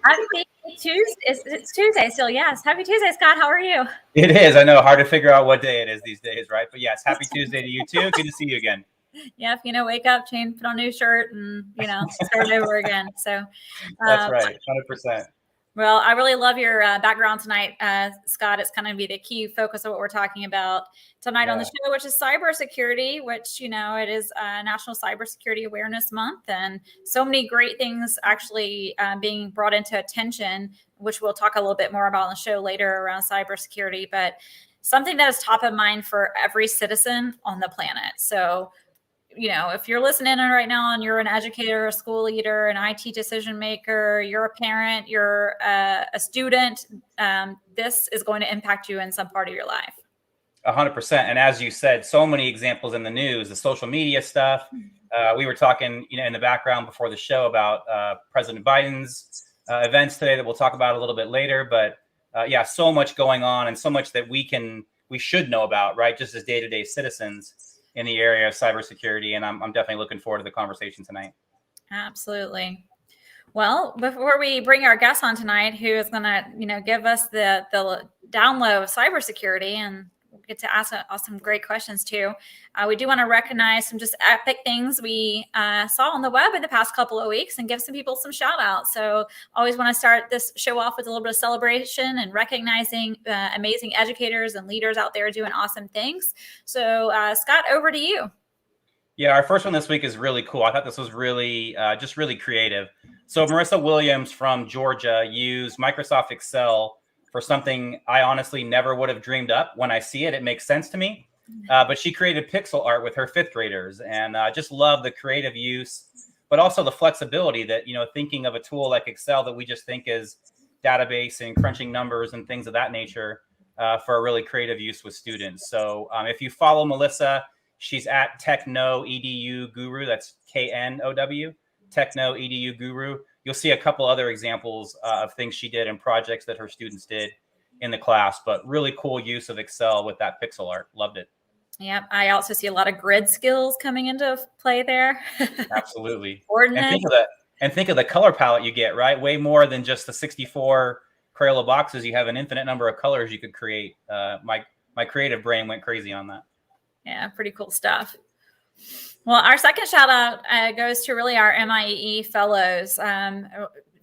Happy Tuesday. It's Tuesday still, yes. Happy Tuesday, Scott. How are you? It is. I know. Hard to figure out what day it is these days, right? But yes, happy Tuesday to you too. Good to see you again. Yeah, wake up, change, put on a new shirt, and, start over again. So that's right. 100%. Well, I really love your background tonight, Scott. It's kind of be the key focus of what we're talking about tonight on the show, which is cybersecurity, which, it is National Cybersecurity Awareness Month, and so many great things actually being brought into attention, which we'll talk a little bit more about on the show later around cybersecurity, but something that is top of mind for every citizen on the planet. So, if you're listening right now and you're an educator, a school leader, an IT decision maker, you're a parent, you're a student, this is going to impact you in some part of your life. 100%. And as you said, so many examples in the news, the social media stuff. We were talking, in the background before the show about President Biden's events today that we'll talk about a little bit later. But so much going on and so much that we should know about, right? Just as day-to-day citizens in the area of cybersecurity. And I'm definitely looking forward to the conversation tonight. Absolutely. Well, before we bring our guest on tonight, who is going to, give us the down low of cybersecurity, and we'll get to ask some great questions too. We do want to recognize some just epic things we saw on the web in the past couple of weeks and give some people some shout outs. So always want to start this show off with a little bit of celebration and recognizing amazing educators and leaders out there doing awesome things. So Scott, over to you. Yeah, our first one this week is really cool. I thought this was really, just really creative. So Marissa Williams from Georgia used Microsoft Excel for something I honestly never would have dreamed up. When I see it, it makes sense to me. But she created pixel art with her fifth graders, and just love the creative use, but also the flexibility that, thinking of a tool like Excel that we just think is database and crunching numbers and things of that nature for a really creative use with students. So if you follow Melissa, she's at Techno EDU Guru. That's KNOW, Techno EDU Guru. You'll see a couple other examples of things she did and projects that her students did in the class, but really cool use of Excel with that pixel art. Loved it. Yep. I also see a lot of grid skills coming into play there. Absolutely. Coordinate. And think of the color palette you get, right? Way more than just the 64 Crayola boxes. You have an infinite number of colors you could create. My creative brain went crazy on that. Yeah, pretty cool stuff. Well, our second shout out goes to really our MIEE fellows.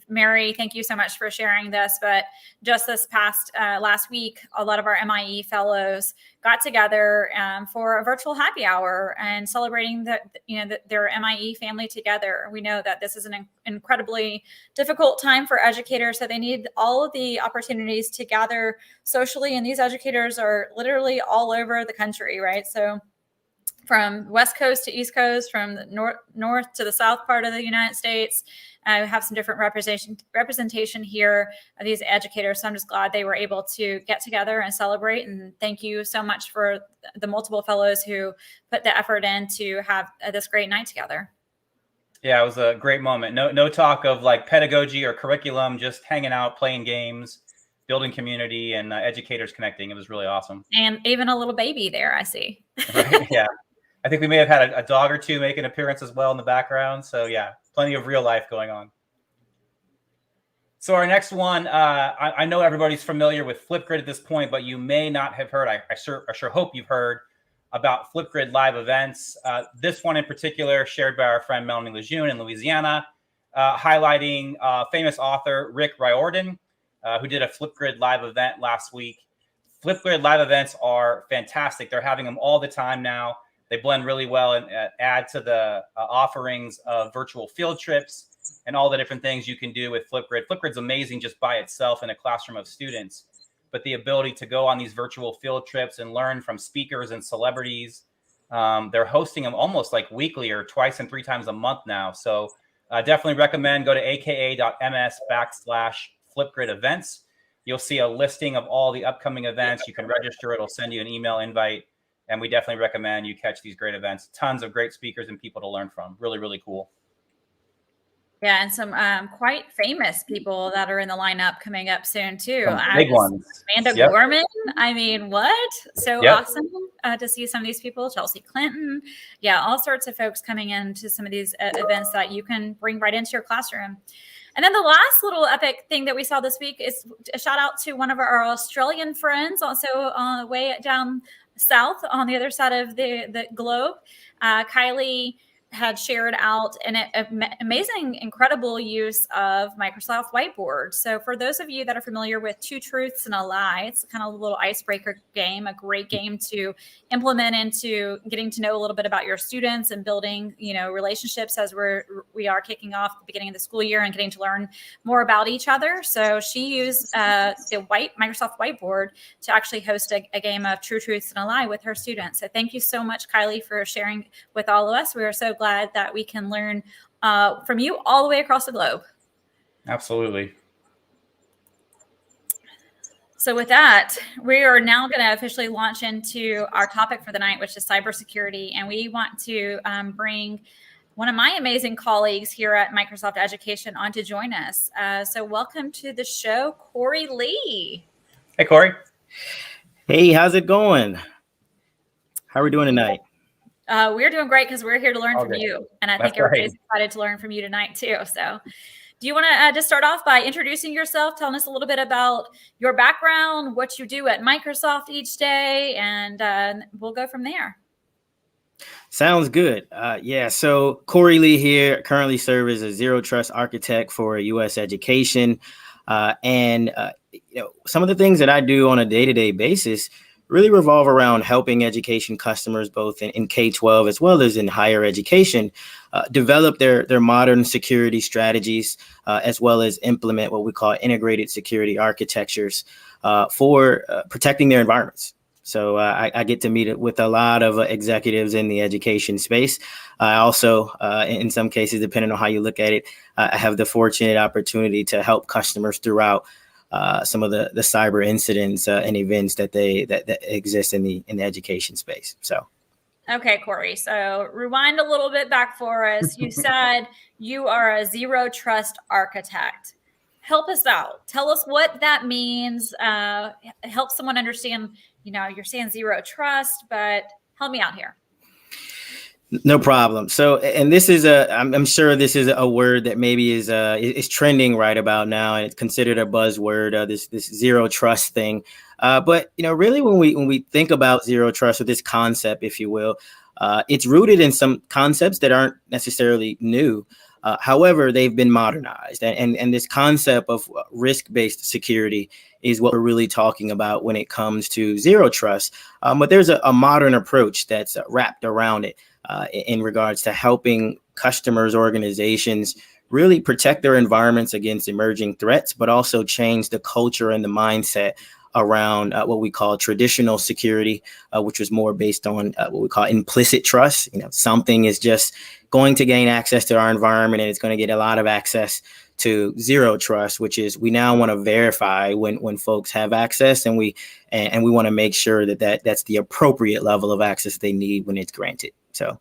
Mary, thank you so much for sharing this. But just this past last week, a lot of our MIE fellows got together for a virtual happy hour and celebrating their MIE family together. We know that this is an incredibly difficult time for educators, so they need all of the opportunities to gather socially. And these educators are literally all over the country, right? So from West Coast to East Coast, from the north to the south part of the United States. We have some different representation here of these educators. So I'm just glad they were able to get together and celebrate. And thank you so much for the multiple fellows who put the effort in to have this great night together. Yeah, it was a great moment. No talk of like pedagogy or curriculum, just hanging out, playing games, building community, and educators connecting. It was really awesome. And even a little baby there, I see. Right? Yeah. I think we may have had a dog or two make an appearance as well in the background. So yeah, plenty of real life going on. So our next one, I know everybody's familiar with Flipgrid at this point, but you may not have heard. I sure hope you've heard about Flipgrid live events. This one in particular, shared by our friend Melanie Lejeune in Louisiana, highlighting famous author Rick Riordan, who did a Flipgrid live event last week. Flipgrid live events are fantastic. They're having them all the time now. They blend really well and add to the offerings of virtual field trips and all the different things you can do with Flipgrid. Flipgrid's amazing just by itself in a classroom of students, but the ability to go on these virtual field trips and learn from speakers and celebrities. They're hosting them almost like weekly or twice and 3 times a month now. So definitely recommend go to aka.ms/Flipgrid events. You'll see a listing of all the upcoming events. You can register. It'll send you an email invite. And we definitely recommend you catch these great events. Tons of great speakers and people to learn from. Really, really cool. Yeah, and some quite famous people that are in the lineup coming up soon, too. Big ones. Amanda Gorman. I mean, what? So awesome to see some of these people. Chelsea Clinton. Yeah, all sorts of folks coming into some of these events that you can bring right into your classroom. And then the last little epic thing that we saw this week is a shout out to one of our Australian friends, also on the way down south on the other side of the globe. Kylie had shared out an amazing, incredible use of Microsoft Whiteboard. So for those of you that are familiar with Two Truths and a Lie, it's kind of a little icebreaker game, a great game to implement into getting to know a little bit about your students and building, relationships as we are kicking off the beginning of the school year and getting to learn more about each other. So she used the Microsoft Whiteboard to actually host a game of True Truths and a Lie with her students. So thank you so much, Kylie, for sharing with all of us. We are so glad that we can learn from you all the way across the globe. Absolutely. So with that, we are now going to officially launch into our topic for the night, which is cybersecurity. And we want to bring one of my amazing colleagues here at Microsoft Education on to join us. So welcome to the show, Corey Lee. Hey, Corey. Hey, how's it going? How are we doing tonight? We're doing great because we're here to learn from you. And I think everybody's right. excited to learn from you tonight too. So do you want to just start off by introducing yourself, telling us a little bit about your background, what you do at Microsoft each day, and we'll go from there. Sounds good. So Corey Lee here, currently serve as a zero trust architect for U.S. education. Some of the things that I do on a day-to-day basis really revolve around helping education customers, both in K-12 as well as in higher education, develop their modern security strategies, as well as implement what we call integrated security architectures for protecting their environments. So I get to meet with a lot of executives in the education space. I also, in some cases, depending on how you look at it, I have the fortunate opportunity to help customers throughout some of the cyber incidents and events that exist in the education space. So, okay, Corey. So rewind a little bit back for us. You said you are a zero trust architect. Help us out. Tell us what that means. Help someone understand. You're saying zero trust, but help me out here. No problem. So, and this is I'm sure this is a word that maybe is trending right about now, and it's considered a buzzword. This zero trust thing. But really, when we think about zero trust, or this concept, if you will, it's rooted in some concepts that aren't necessarily new. However, they've been modernized, and this concept of risk-based security is what we're really talking about when it comes to zero trust. But there's a modern approach that's wrapped around it in regards to helping customers, organizations really protect their environments against emerging threats, but also change the culture and the mindset around what we call traditional security, which was more based on what we call implicit trust. Something is just going to gain access to our environment and it's going to get a lot of access, to zero trust, which is we now want to verify when folks have access, and we want to make sure that's the appropriate level of access they need when it's granted. So.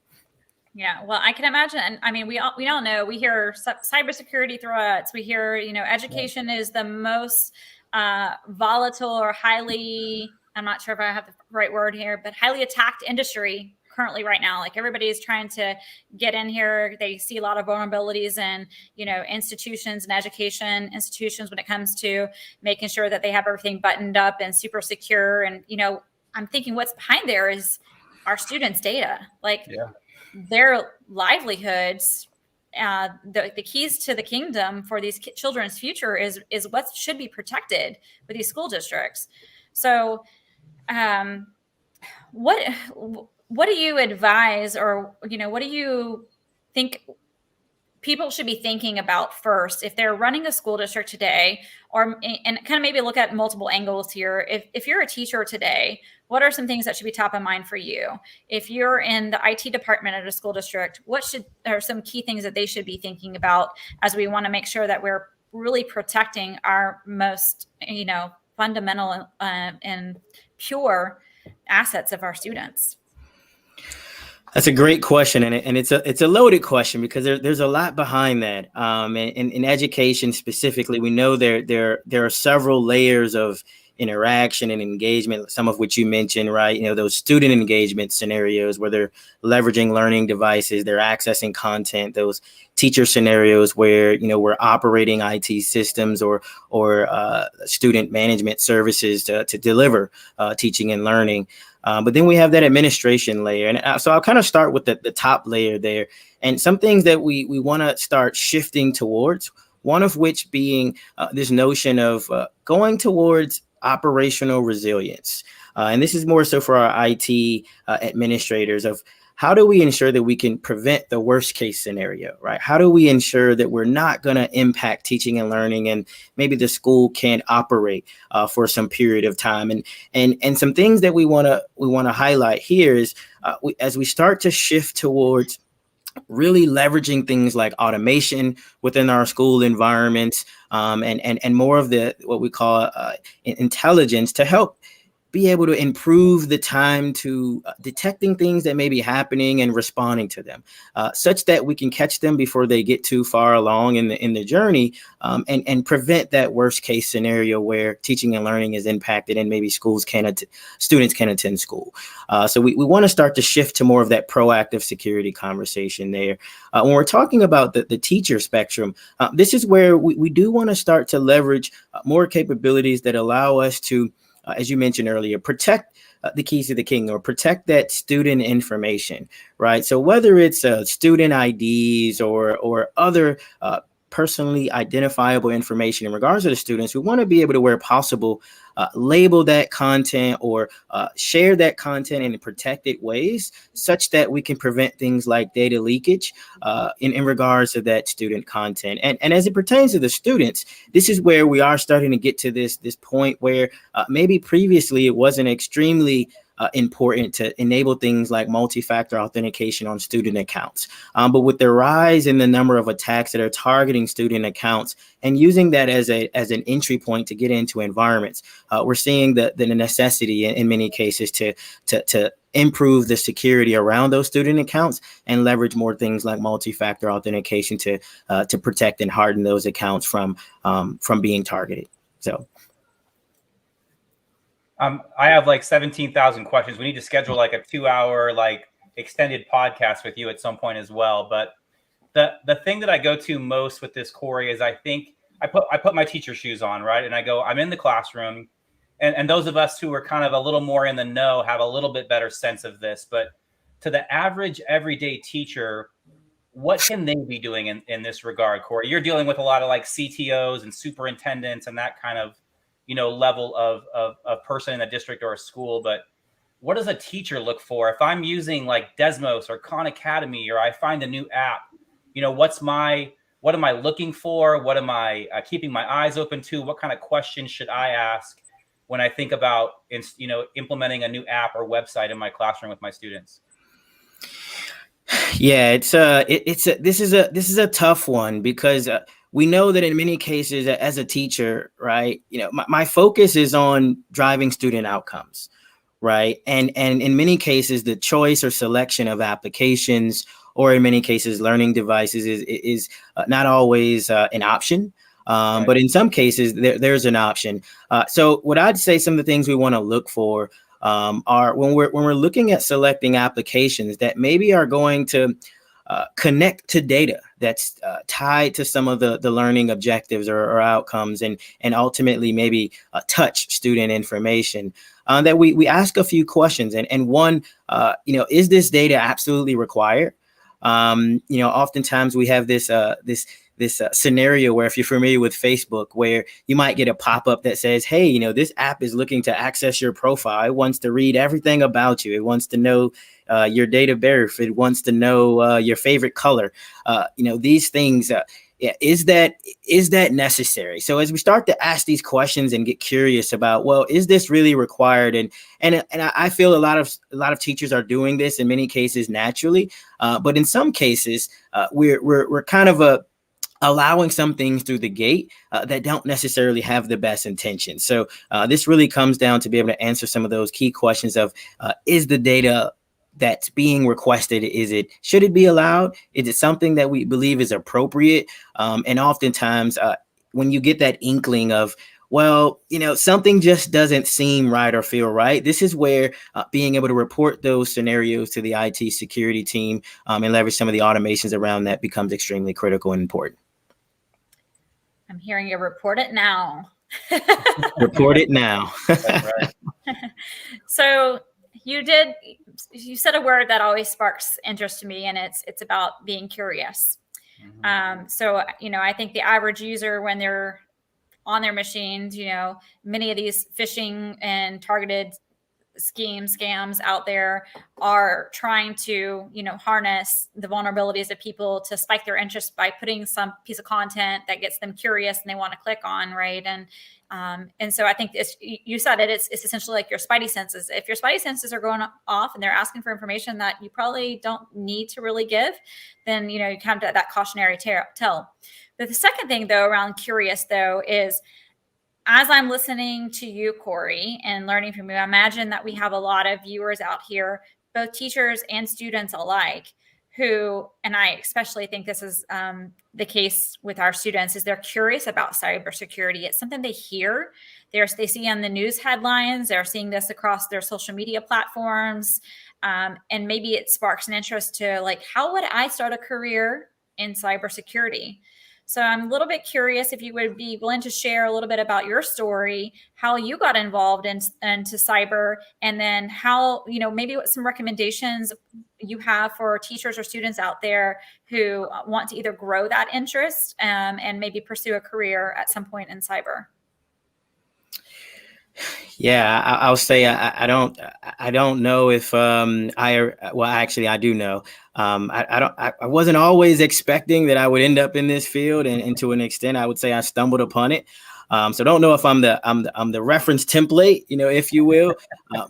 Yeah, well, I can imagine. And I mean, we all know, we hear cybersecurity threats. We hear, education is the most volatile or highly, I'm not sure if I have the right word here, but highly attacked industry currently right now. Like, everybody is trying to get in here. They see a lot of vulnerabilities in, institutions and education institutions when it comes to making sure that they have everything buttoned up and super secure. And, I'm thinking what's behind there is our students' data, their livelihoods. The keys to the kingdom for these children's future is what should be protected with these school districts. So, what do you advise, or what do you think people should be thinking about first if they're running a school district today, and kind of maybe look at multiple angles here? If you're a teacher today, what are some things that should be top of mind for you? If you're in the IT department at a school district, what are some key things that they should be thinking about as we want to make sure that we're really protecting our most, fundamental and pure assets of our students? That's a great question, and it's a loaded question because there's a lot behind that. And in education specifically, we know there are several layers of interaction and engagement, some of which you mentioned, right? Those student engagement scenarios where they're leveraging learning devices, they're accessing content, those teacher scenarios where, we're operating IT systems or student management services to deliver teaching and learning. But then we have that administration layer. And so I'll kind of start with the top layer there, and some things that we want to start shifting towards, one of which being this notion of going towards operational resilience. And this is more so for our IT administrators of how do we ensure that we can prevent the worst case scenario, right? How do we ensure that we're not going to impact teaching and learning and maybe the school can't operate for some period of time? And some things that we want to highlight here is as we start to shift towards really leveraging things like automation within our school environments, and more of what we call intelligence to help be able to improve the time to detecting things that may be happening and responding to them, such that we can catch them before they get too far along in the journey, and prevent that worst case scenario where teaching and learning is impacted and maybe students can attend school. So we want to start to shift to more of that proactive security conversation there. When we're talking about the teacher spectrum, this is where we do want to start to leverage more capabilities that allow us to, as you mentioned earlier, protect the keys to the kingdom, or protect that student information, right? So whether it's student IDs or other personally identifiable information in regards to the students, we want to be able to, where possible, label that content or share that content in protected ways, such that we can prevent things like data leakage in regards to that student content. And as it pertains to the students, this is where we are starting to get to this point where maybe previously it wasn't extremely important to enable things like multi-factor authentication on student accounts. But with the rise in the number of attacks that are targeting student accounts and using that as an entry point to get into environments, we're seeing the necessity in many cases to improve the security around those student accounts and leverage more things like multi-factor authentication to protect and harden those accounts from being targeted. So. I have like 17,000 questions. We need to schedule like a 2-hour extended podcast with you at some point as well. But the thing that I go to most with this, Corey, is I think I put my teacher shoes on, right? And I'm in the classroom, and those of us who are kind of a little more in the know have a little bit better sense of this. But to the average everyday teacher, what can they be doing in this regard, Corey? You're dealing with a lot of CTOs and superintendents and that kind of level of person in a district or a school. But what does a teacher look for? If I'm using Desmos or Khan Academy, or I find a new app, what am I looking for? What am I keeping my eyes open to? What kind of questions should I ask when I think about, implementing a new app or website in my classroom with my students? Yeah, this is a tough one, because we know that in many cases as a teacher, right, my focus is on driving student outcomes, right? And in many cases, the choice or selection of applications, or in many cases, learning devices is not always an option. Right. But in some cases, there's an option. So what I'd say, some of the things we want to look for are when we're looking at selecting applications that maybe are going to connect to data that's tied to some of the learning objectives or outcomes, and ultimately maybe touch student information, that we ask a few questions. And one, is this data absolutely required? Oftentimes we have this scenario where, if you're familiar with Facebook, where you might get a pop-up that says, hey, this app is looking to access your profile. It wants to read everything about you. It wants to know your date of birth. It wants to know your favorite color. These things, is that necessary? So as we start to ask these questions and get curious about, well, is this really required? And I feel a lot of teachers are doing this in many cases naturally, but in some cases we're kind of allowing some things through the gate that don't necessarily have the best intentions. So this really comes down to be able to answer some of those key questions of, is the data that's being requested, should it be allowed? Is it something that we believe is appropriate? And oftentimes when you get that inkling of, well, something just doesn't seem right or feel right. This is where being able to report those scenarios to the IT security team and leverage some of the automations around that becomes extremely critical and important. I'm hearing you report it now. Report it now. That's right. So you said a word that always sparks interest to me, and it's about being curious. So, I think the average user, when they're on their machines, many of these phishing and targeted scams out there are trying to, harness the vulnerabilities of people to spike their interest by putting some piece of content that gets them curious and they want to click on, right? And so I think you said it's essentially like your spidey senses. If your spidey senses are going off and they're asking for information that you probably don't need to really give, then, you come to that cautionary tale. But the second thing, though, around curious, though, is as I'm listening to you, Corey, and learning from you, I imagine that we have a lot of viewers out here, both teachers and students alike, who, and I especially think this is the case with our students, is they're curious about cybersecurity. It's something they hear, they see on the news headlines, they're seeing this across their social media platforms, and maybe it sparks an interest to, like, how would I start a career in cybersecurity? So I'm a little bit curious if you would be willing to share a little bit about your story, how you got involved into cyber, and then how, maybe what some recommendations you have for teachers or students out there who want to either grow that interest and maybe pursue a career at some point in cyber. Yeah, I'll say I don't know if actually I do know. I wasn't always expecting that I would end up in this field, and to an extent I would say I stumbled upon it. So don't know if I'm the reference template, if you will,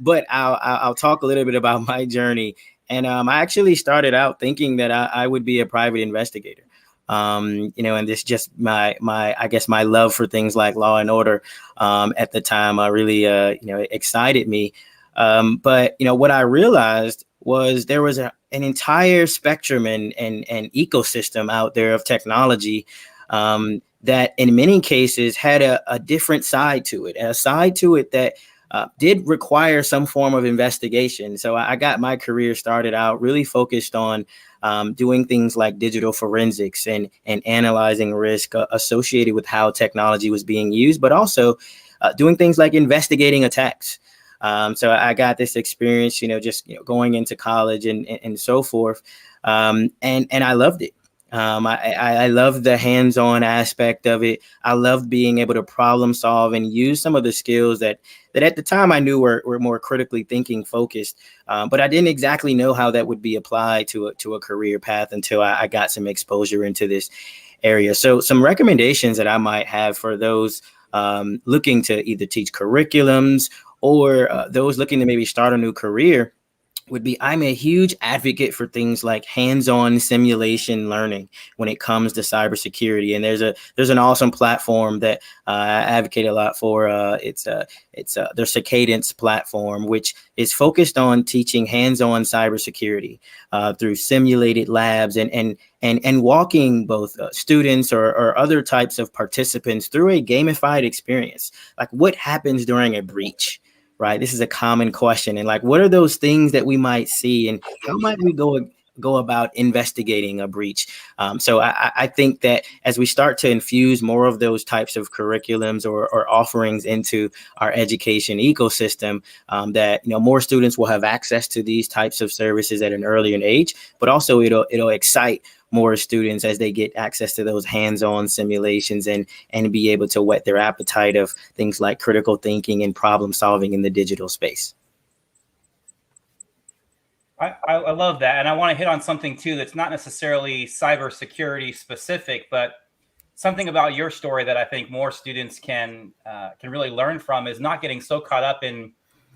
but I'll talk a little bit about my journey. And I actually started out thinking that I would be a private investigator. And this just my I guess my love for things like law and order at the time really excited me. But what I realized was there was an entire spectrum and ecosystem out there of technology that in many cases had a different side to it, that did require some form of investigation. So I got my career started out really focused on doing things like digital forensics and analyzing risk associated with how technology was being used, but also doing things like investigating attacks. So I got this experience, just going into college and so forth, and I loved it. I love the hands-on aspect of it. I loved being able to problem solve and use some of the skills that at the time I knew were more critically thinking focused. But I didn't exactly know how that would be applied to a career path until I got some exposure into this area. So some recommendations that I might have for those looking to either teach curriculums or those looking to maybe start a new career would be, I'm a huge advocate for things like hands-on simulation learning when it comes to cybersecurity. And there's an awesome platform that I advocate a lot for. It's their Cadence platform, which is focused on teaching hands-on cybersecurity through simulated labs and walking both students or other types of participants through a gamified experience. Like, what happens during a breach? Right. This is a common question. And like, what are those things that we might see and how might we go about investigating a breach? So I think that as we start to infuse more of those types of curriculums or offerings into our education ecosystem, that, more students will have access to these types of services at an earlier age, but also it'll excite more students as they get access to those hands-on simulations and be able to whet their appetite of things like critical thinking and problem solving in the digital space. I love that. And I want to hit on something too that's not necessarily cybersecurity specific, but something about your story that I think more students can really learn from is not getting so caught up in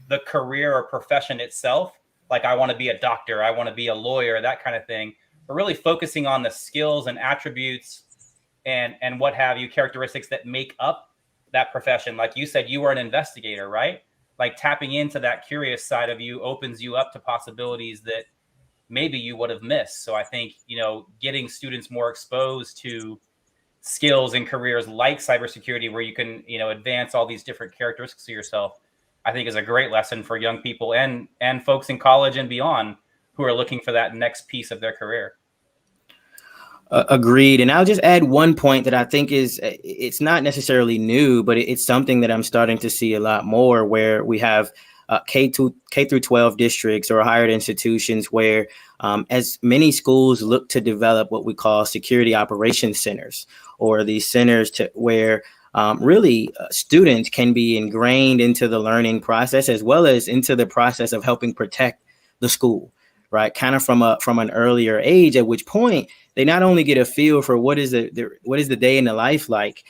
the career or profession itself. Like, I want to be a doctor, I want to be a lawyer, that kind of thing. But really focusing on the skills and attributes and what have you, characteristics that make up that profession. Like you said, you were an investigator, right? Like, tapping into that curious side of you opens you up to possibilities that maybe you would have missed. So I think, getting students more exposed to skills and careers like cybersecurity, where you can, advance all these different characteristics of yourself, I think is a great lesson for young people and folks in college and beyond who are looking for that next piece of their career. Agreed. And I'll just add one point that I think it's not necessarily new, but it's something that I'm starting to see a lot more, where we have K through 12 districts or higher institutions where as many schools look to develop what we call security operations centers, or these centers where really students can be ingrained into the learning process as well as into the process of helping protect the school, right? Kind of from an earlier age, at which point they not only get a feel for what is the day in the life like,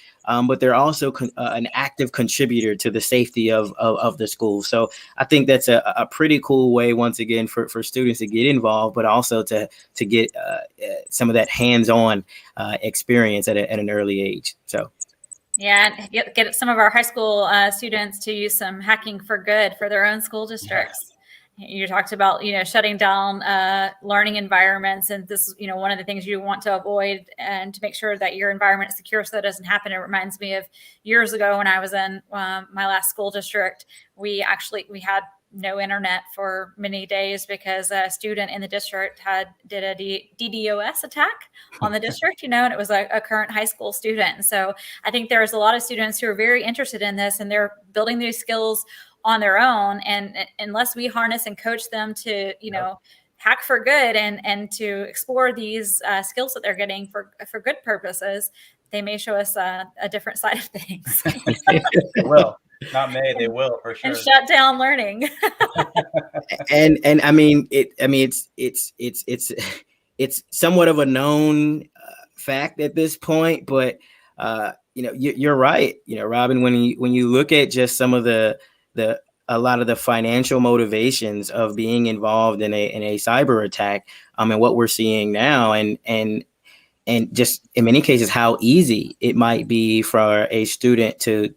but they're also an active contributor to the safety of the school. So I think that's a pretty cool way, once again, for students to get involved, but also to get some of that hands-on experience at an early age. So. Yeah, get some of our high school students to use some hacking for good for their own school districts. You talked about, shutting down learning environments. And this is, one of the things you want to avoid and to make sure that your environment is secure so that doesn't happen. It reminds me of years ago when I was in my last school district. We had no internet for many days because a student in the district did a DDoS attack on the district, and it was a current high school student. And so I think there's a lot of students who are very interested in this, and they're building these skills on their own. And unless we harness and coach them to, hack for good and to explore these skills that they're getting for good purposes, they may show us a different side of things. They will. Not may, they will for sure. And shut down learning. and I mean, it's somewhat of a known fact at this point, but you're right, Robin, when you look at just some of a lot of the financial motivations of being involved in a cyber attack, and what we're seeing now, and just in many cases how easy it might be for a student to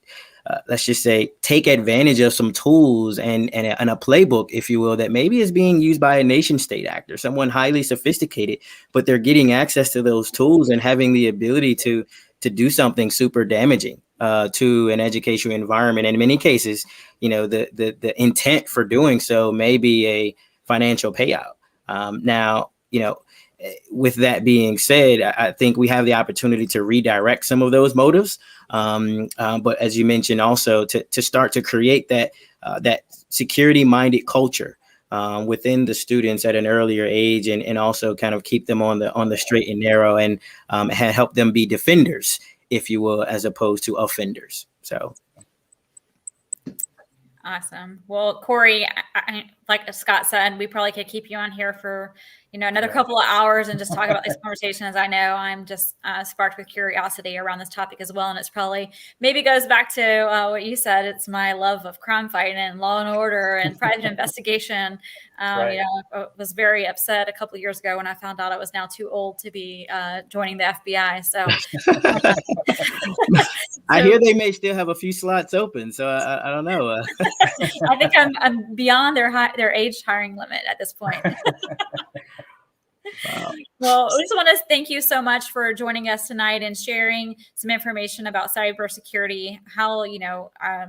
let's just say take advantage of some tools and a playbook, if you will, that maybe is being used by a nation state actor, someone highly sophisticated, but they're getting access to those tools and having the ability to do something super damaging to an educational environment. And in many cases, the intent for doing so may be a financial payout. Now, with that being said, I think we have the opportunity to redirect some of those motives. But as you mentioned, also to start to create that security-minded culture within the students at an earlier age, and also kind of keep them on the straight and narrow, and help them be defenders, if you will, as opposed to offenders. So. Awesome. Well, Corey, like Scott said, we probably could keep you on here for, another couple of hours and just talk about these conversations. I know I'm just sparked with curiosity around this topic as well. And it's probably maybe goes back to what you said. It's my love of crime fighting and law and order and private investigation. Right. I was very upset a couple of years ago when I found out I was now too old to be joining the FBI. So I hear they may still have a few slots open. So I don't know. I think I'm beyond their age hiring limit at this point. Wow. Well, I just want to thank you so much for joining us tonight and sharing some information about cybersecurity, how,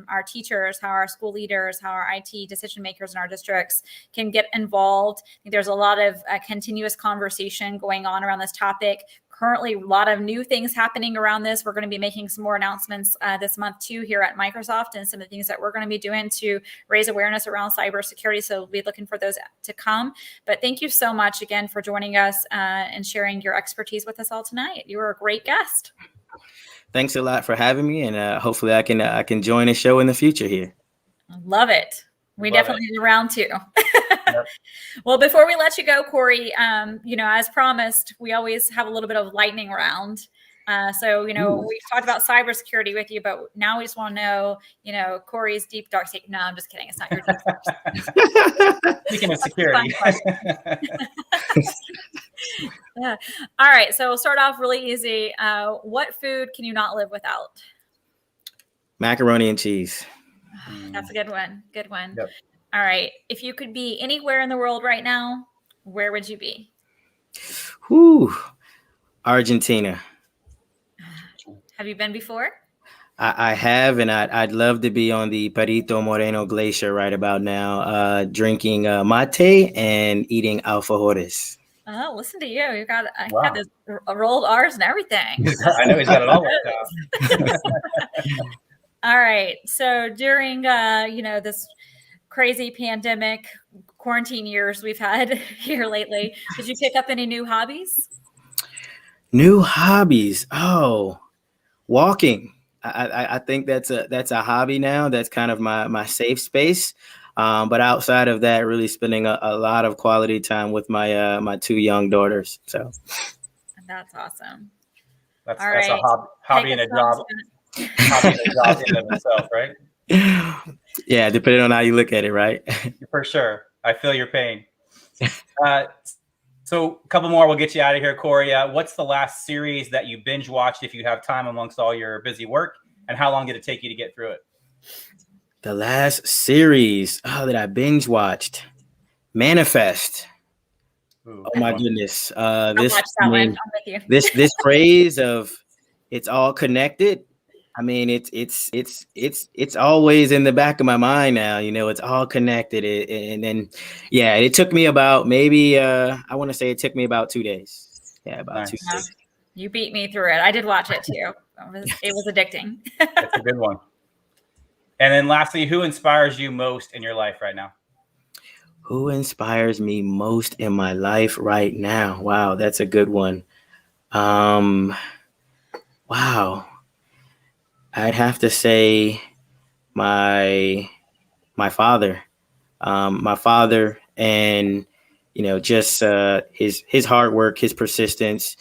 our teachers, how our school leaders, how our IT decision makers in our districts can get involved. I think there's a lot of continuous conversation going on around this topic. Currently, a lot of new things happening around this. We're going to be making some more announcements this month too here at Microsoft, and some of the things that we're going to be doing to raise awareness around cybersecurity. So we'll be looking for those to come. But thank you so much again for joining us and sharing your expertise with us all tonight. You were a great guest. Thanks a lot for having me, and hopefully I can join a show in the future here. Love it. We definitely need a round two. Yep. Well, before we let you go, Corey, as promised, we always have a little bit of lightning round. So we've talked about cybersecurity with you, but now we just want to know, Corey's deep dark secret. No, I'm just kidding. It's not your deep dark. Speaking of security. Yeah. All right. So we'll start off really easy. What food can you not live without? Macaroni and cheese. That's a good one. Good one. Yep. All right. If you could be anywhere in the world right now, where would you be? Argentina. Have you been before? I have, and I'd love to be on the Perito Moreno Glacier right about now, drinking mate and eating alfajores. Oh, listen to you. You got Wow. this rolled R's and everything. I know he's got it all worked out. All right. So during this crazy pandemic quarantine years we've had here lately, did you pick up any new hobbies? New hobbies. Oh, walking. I think that's a hobby now. That's kind of my safe space. But outside of that, really spending a lot of quality time with my 2 young daughters. So That's awesome. That's All a right. hobby and a job. Hobby and a job in and of itself, right? Yeah, depending on how you look at it, right? For sure. I feel your pain. So a couple more, we'll get you out of here, Corey. What's the last series that you binge watched if you have time amongst all your busy work? And how long did it take you to get through it? The last series that I binge watched, Manifest. Ooh, Oh my goodness. I'll watch that one. I'm with you. This phrase of it's all connected. I mean, it's always in the back of my mind now. It's all connected. And then, yeah, it took me about maybe I want to say it took me about 2 days. Yeah, about nice. 2 days. You beat me through it. I did watch it too. It was addicting. That's a good one. And then lastly, who inspires you most in your life right now? Who inspires me most in my life right now? Wow, that's a good one. Wow. I'd have to say my father. My father, and just his hard work, his persistence,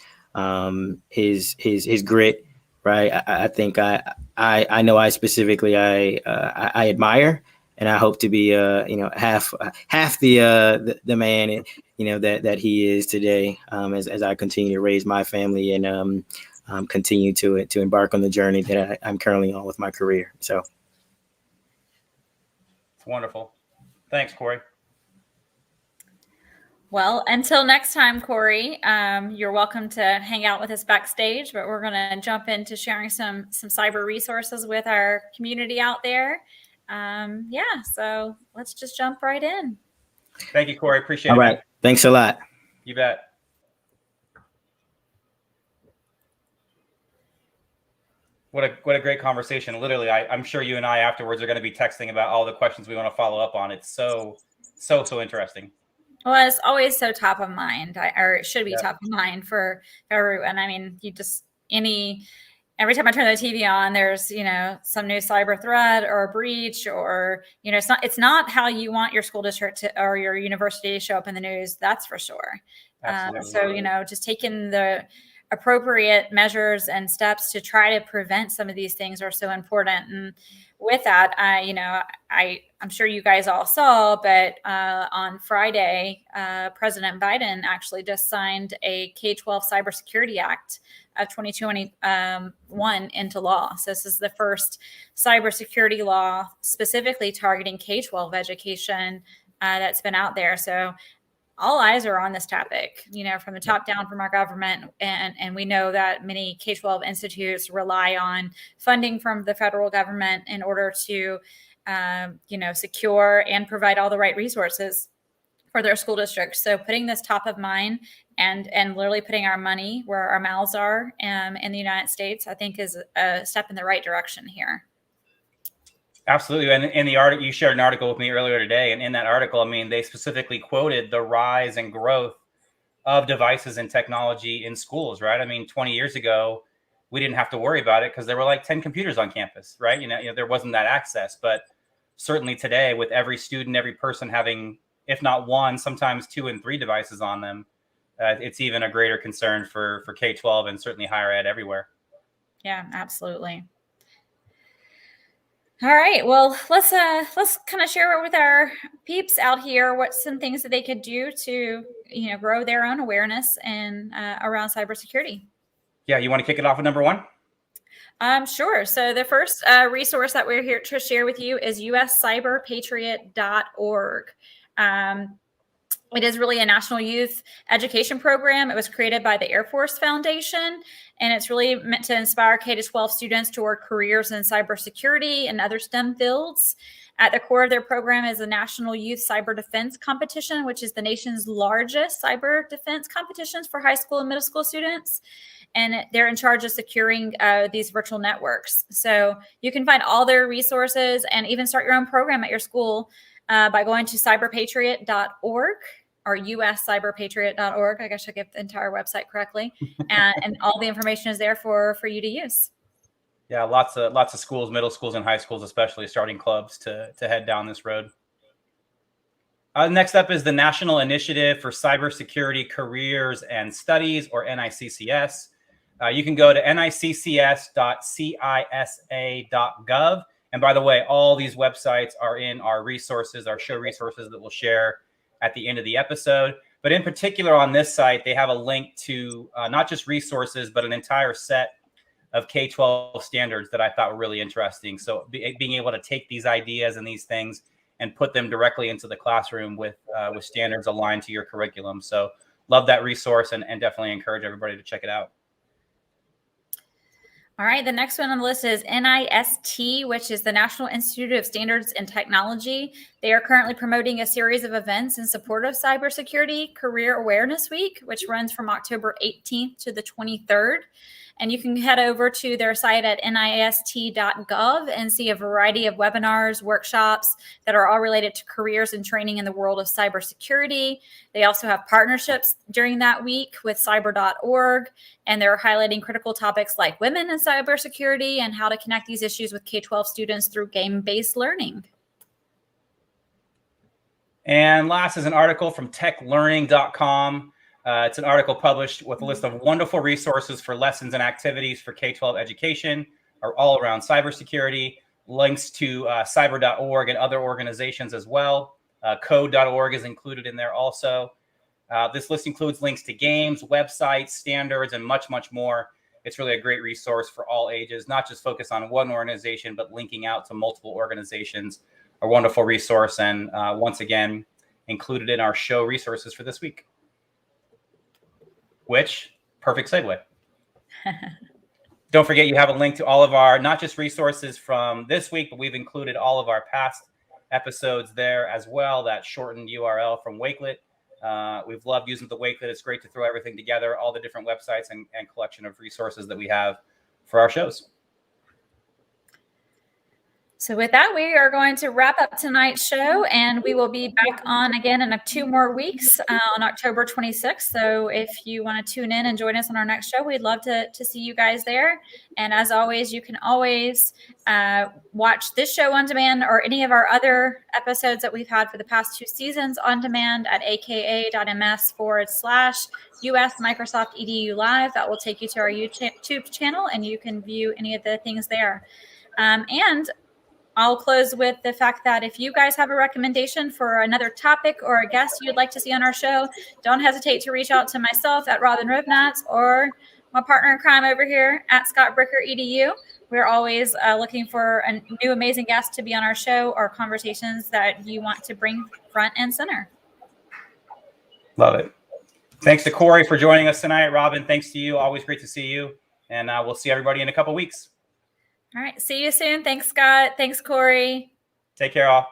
his grit. Right. I think I know I specifically I admire, and I hope to be half the man that he is today, as I continue to raise my family and continue to embark on the journey that I'm currently on with my career. So it's wonderful. Thanks, Corey. Well, until next time, Corey, you're welcome to hang out with us backstage, but we're going to jump into sharing some cyber resources with our community out there. So let's just jump right in. Thank you, Corey. Appreciate it. All right. Man. Thanks a lot. You bet. What a great conversation. Literally, I'm sure you and I afterwards are going to be texting about all the questions we want to follow up on. It's so interesting. Well, it's always so top of mind, or it should be top of mind for everyone. I mean, every time I turn the TV on, there's, some new cyber threat or breach, or, it's not how you want your school district or your university to show up in the news. That's for sure. So, just taking the appropriate measures and steps to try to prevent some of these things are so important. And with that, I'm sure you guys all saw, but on Friday, President Biden actually just signed a K-12 Cybersecurity Act of 2021 into law. So this is the first cybersecurity law specifically targeting K-12 education that's been out there. So all eyes are on this topic, from the top down from our government. And we know that many K-12 institutes rely on funding from the federal government in order to, secure and provide all the right resources for their school districts. So putting this top of mind and literally putting our money where our mouths are in the United States, I think is a step in the right direction here. Absolutely. And in the article, you shared an article with me earlier today. And in that article, they specifically quoted the rise and growth of devices and technology in schools, right? 20 years ago, we didn't have to worry about it because there were like 10 computers on campus, right? There wasn't that access. But certainly today, with every student, every person having, if not one, sometimes 2 and 3 devices on them, it's even a greater concern for K-12 and certainly higher ed everywhere. Yeah, absolutely. All right. Well, let's kind of share with our peeps out here what's some things that they could do to, grow their own awareness and around cybersecurity. Yeah, you want to kick it off with number 1? Sure. So the first resource that we're here to share with you is uscyberpatriot.org. It is really a national youth education program. It was created by the Air Force Foundation, and it's really meant to inspire K-12 students toward careers in cybersecurity and other STEM fields. At the core of their program is a National Youth Cyber Defense Competition, which is the nation's largest cyber defense competitions for high school and middle school students. And they're in charge of securing these virtual networks. So you can find all their resources and even start your own program at your school by going to cyberpatriot.org or uscyberpatriot.org. I guess I get the entire website correctly. And all the information is there for you to use. Yeah, lots of schools, middle schools and high schools, especially starting clubs to head down this road. Next up is the National Initiative for Cybersecurity Careers and Studies, or NICCS. You can go to niccs.cisa.gov. And by the way, all these websites are in our resources, our show resources that we'll share at the end of the episode. But in particular on this site, they have a link to not just resources, but an entire set of K-12 standards that I thought were really interesting. So being able to take these ideas and these things and put them directly into the classroom with standards aligned to your curriculum. So love that resource and definitely encourage everybody to check it out. All right, the next one on the list is NIST, which is the National Institute of Standards and Technology. They are currently promoting a series of events in support of Cybersecurity Career Awareness Week, which runs from October 18th to the 23rd. And you can head over to their site at nist.gov and see a variety of webinars, workshops that are all related to careers and training in the world of cybersecurity. They also have partnerships during that week with cyber.org, and they're highlighting critical topics like women in cybersecurity and how to connect these issues with K-12 students through game-based learning. And last is an article from techlearning.com. It's an article published with a list of wonderful resources for lessons and activities for K-12 education, or all around cybersecurity. Links to cyber.org and other organizations as well. Code.org is included in there also. This list includes links to games, websites, standards, and much, much more. It's really a great resource for all ages, not just focus on one organization, but linking out to multiple organizations. A wonderful resource, and once again, included in our show resources for this week. Which, perfect segue. Don't forget, you have a link to all of our, not just resources from this week, but we've included all of our past episodes there as well, that shortened URL from Wakelet. We've loved using the Wakelet. It's great to throw everything together, all the different websites and collection of resources that we have for our shows. So with that, we are going to wrap up tonight's show, and we will be back on again in 2 more weeks on October 26th. So if you want to tune in and join us on our next show, we'd love to see you guys there. And as always, you can always watch this show on demand or any of our other episodes that we've had for the past 2 seasons on demand at aka.ms/US Microsoft EDU Live. That will take you to our YouTube channel, and you can view any of the things there. And I'll close with the fact that if you guys have a recommendation for another topic or a guest you'd like to see on our show, don't hesitate to reach out to myself at Robin Rovnatz or my partner in crime over here at Scott Bricker EDU. We're always looking for a new amazing guest to be on our show or conversations that you want to bring front and center. Love it. Thanks to Corey for joining us tonight. Robin, thanks to you. Always great to see you. And we'll see everybody in a couple weeks. All right. See you soon. Thanks, Scott. Thanks, Corey. Take care, all.